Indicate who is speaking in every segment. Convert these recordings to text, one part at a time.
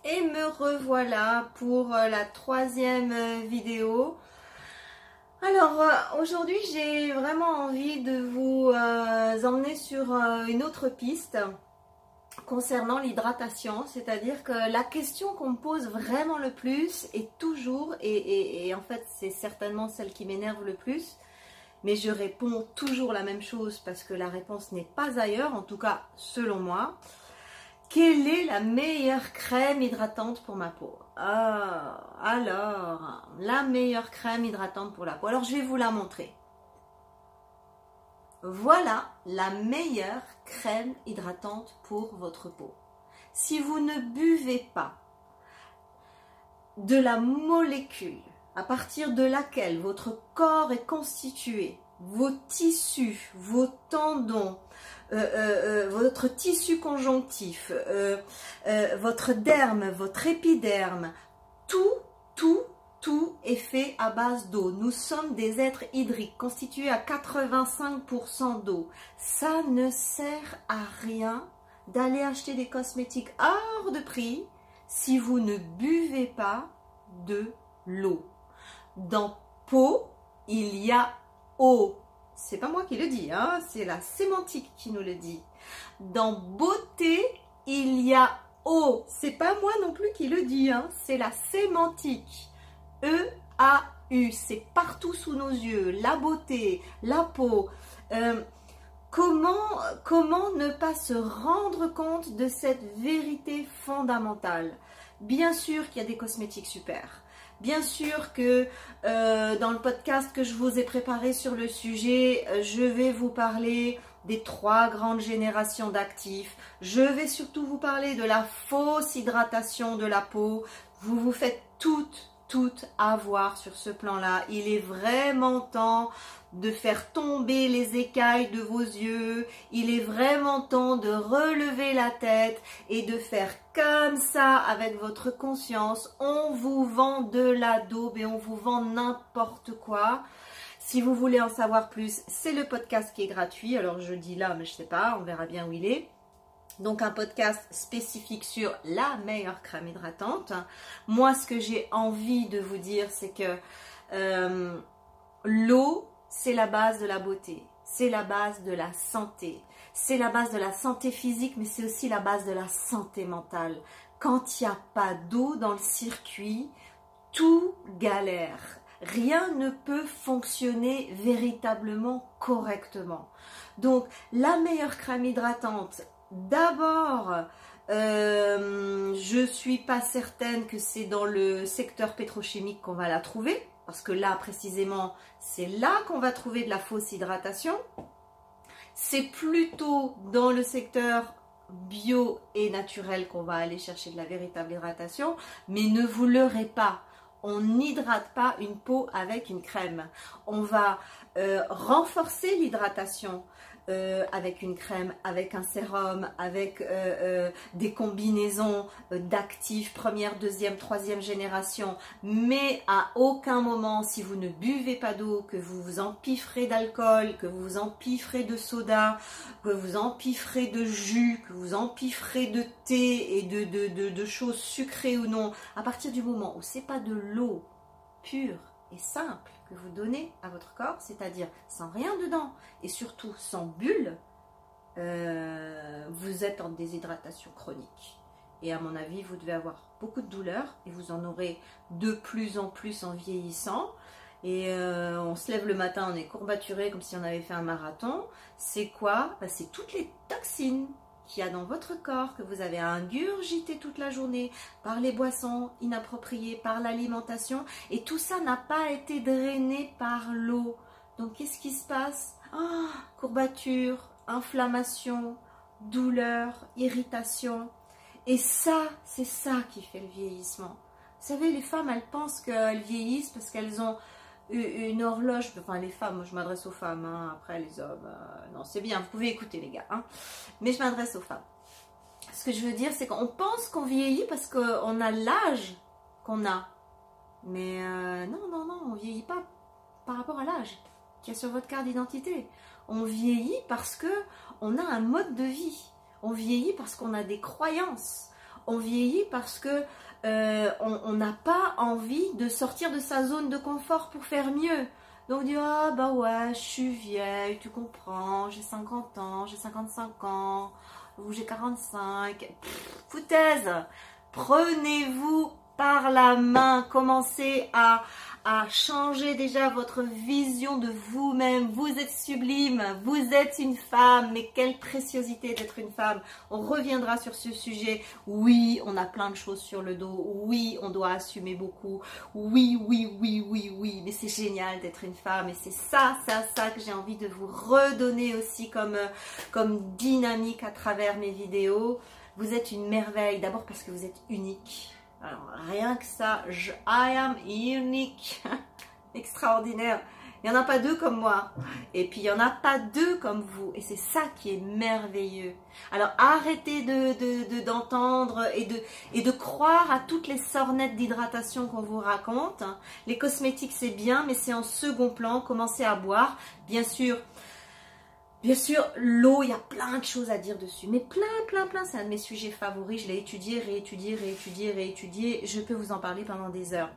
Speaker 1: Et me revoilà pour la troisième vidéo. Alors aujourd'hui j'ai vraiment envie de vous emmener sur une autre piste concernant l'hydratation, c'est-à-dire que la question qu'on me pose vraiment le plus est toujours, et en fait c'est certainement celle qui m'énerve le plus, mais je réponds toujours la même chose parce que la réponse n'est pas ailleurs, en tout cas selon moi. Quelle est la meilleure crème hydratante pour ma peau? Alors, la meilleure crème hydratante pour la peau. Alors, je vais vous la montrer. Voilà la meilleure crème hydratante pour votre peau. Si vous ne buvez pas de la molécule à partir de laquelle votre corps est constitué, vos tissus, vos tendons, votre tissu conjonctif, votre derme, votre épiderme, tout est fait à base d'eau. Nous sommes des êtres hydriques constitués à 85% d'eau. Ça ne sert à rien d'aller acheter des cosmétiques hors de prix si vous ne buvez pas de l'eau. Dans peau, il y a eau. C'est pas moi qui le dis, hein, c'est la sémantique qui nous le dit. Dans beauté, il y a eau. C'est pas moi non plus qui le dis, hein, c'est la sémantique. E-A-U, c'est partout sous nos yeux. La beauté, la peau. Comment ne pas se rendre compte de cette vérité fondamentale? Bien sûr qu'il y a des cosmétiques super. Bien sûr que dans le podcast que je vous ai préparé sur le sujet, je vais vous parler des 3 grandes générations d'actifs. Je vais surtout vous parler de la fausse hydratation de la peau. Vous vous faites toutes avoir sur ce plan-là. Il est vraiment temps de faire tomber les écailles de vos yeux. Il est vraiment temps de relever la tête et de faire comme ça avec votre conscience. On vous vend de la daube et on vous vend n'importe quoi. Si vous voulez en savoir plus, c'est le podcast qui est gratuit. Alors je dis là, mais je sais pas, on verra bien où il est. Donc un podcast spécifique sur la meilleure crème hydratante. Moi, ce que j'ai envie de vous dire, c'est que l'eau, c'est la base de la beauté. C'est la base de la santé. C'est la base de la santé physique, mais c'est aussi la base de la santé mentale. Quand il n'y a pas d'eau dans le circuit, tout galère. Rien ne peut fonctionner véritablement correctement. Donc, la meilleure crème hydratante, d'abord, je suis pas certaine que c'est dans le secteur pétrochimique qu'on va la trouver, parce que là, précisément, c'est là qu'on va trouver de la fausse hydratation. C'est plutôt dans le secteur bio et naturel qu'on va aller chercher de la véritable hydratation, mais ne vous leurrez pas. On n'hydrate pas une peau avec une crème. On va renforcer l'hydratation avec une crème, avec un sérum, avec des combinaisons d'actifs première, deuxième, troisième génération. Mais à aucun moment, si vous ne buvez pas d'eau, que vous vous empifferez d'alcool, que vous vous empifferez de soda, que vous empifferez de jus, que vous empifferez de thé et de choses sucrées ou non, à partir du moment où c'est pas de l'eau pure et simple que vous donnez à votre corps, c'est-à-dire sans rien dedans et surtout sans bulle, vous êtes en déshydratation chronique. Et à mon avis, vous devez avoir beaucoup de douleurs et vous en aurez de plus en plus en vieillissant. Et on se lève le matin, on est courbaturé comme si on avait fait un marathon. C'est quoi? C'est toutes les toxines qu'il y a dans votre corps, que vous avez ingurgité toute la journée par les boissons inappropriées, par l'alimentation, et tout ça n'a pas été drainé par l'eau. Donc qu'est-ce qui se passe? Courbature, inflammation, douleur, irritation. Et ça, c'est ça qui fait le vieillissement. Vous savez, les femmes, elles pensent qu'elles vieillissent parce qu'elles ont une horloge, enfin les femmes, moi je m'adresse aux femmes, hein, après les hommes, non c'est bien, vous pouvez écouter les gars, hein, mais je m'adresse aux femmes. Ce que je veux dire, c'est qu'on pense qu'on vieillit parce qu'on a l'âge qu'on a, mais non, on vieillit pas par rapport à l'âge qu'il y a sur votre carte d'identité. On vieillit parce que on a un mode de vie, on vieillit parce qu'on a des croyances, on vieillit parce que on n'a pas envie de sortir de sa zone de confort pour faire mieux. Donc on dit, ah bah ouais, je suis vieille, tu comprends, j'ai 50 ans, j'ai 55 ans, ou j'ai 45. Pff, foutaise. Prenez-vous par la main, commencez à changer déjà votre vision de vous-même. Vous êtes sublime, vous êtes une femme, mais quelle préciosité d'être une femme. On reviendra sur ce sujet. Oui, on a plein de choses sur le dos. Oui, on doit assumer beaucoup. Oui, oui, mais c'est génial d'être une femme et c'est ça que j'ai envie de vous redonner aussi comme dynamique à travers mes vidéos. Vous êtes une merveille, d'abord parce que vous êtes unique. Alors, rien que ça, I am unique, extraordinaire. Il n'y en a pas deux comme moi. Et puis, il n'y en a pas deux comme vous. Et c'est ça qui est merveilleux. Alors, arrêtez d'entendre et de croire à toutes les sornettes d'hydratation qu'on vous raconte. Les cosmétiques, c'est bien, mais c'est en second plan. Commencez à boire. Bien sûr, l'eau, il y a plein de choses à dire dessus, mais plein, c'est un de mes sujets favoris, je l'ai étudié, réétudié, je peux vous en parler pendant des heures.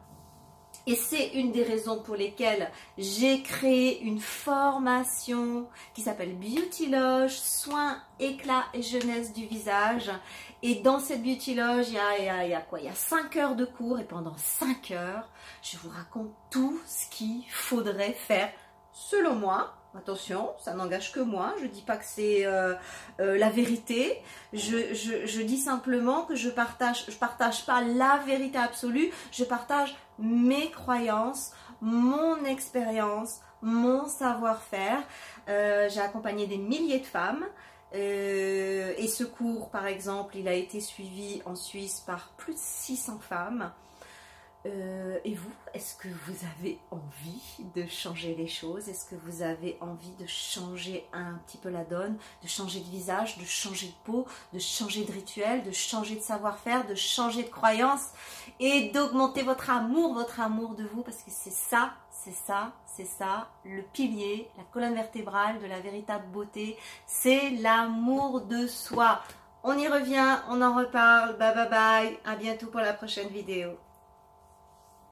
Speaker 1: Et c'est une des raisons pour lesquelles j'ai créé une formation qui s'appelle Beauty Loge, soins, éclat et jeunesse du visage. Et dans cette Beauty Loge, il y a 5 heures de cours et pendant 5 heures, je vous raconte tout ce qu'il faudrait faire selon moi. Attention, ça n'engage que moi, je ne dis pas que c'est la vérité, je dis simplement que je partage pas la vérité absolue, je partage mes croyances, mon expérience, mon savoir-faire. J'ai accompagné des milliers de femmes et ce cours, par exemple, il a été suivi en Suisse par plus de 600 femmes. Et vous, est-ce que vous avez envie de changer les choses? Est-ce que vous avez envie de changer un petit peu la donne, de changer de visage, de changer de peau, de changer de rituel, de changer de savoir-faire, de changer de croyance et d'augmenter votre amour de vous? Parce que c'est ça, le pilier, la colonne vertébrale de la véritable beauté, c'est l'amour de soi. On y revient, on en reparle, bye, à bientôt pour la prochaine vidéo.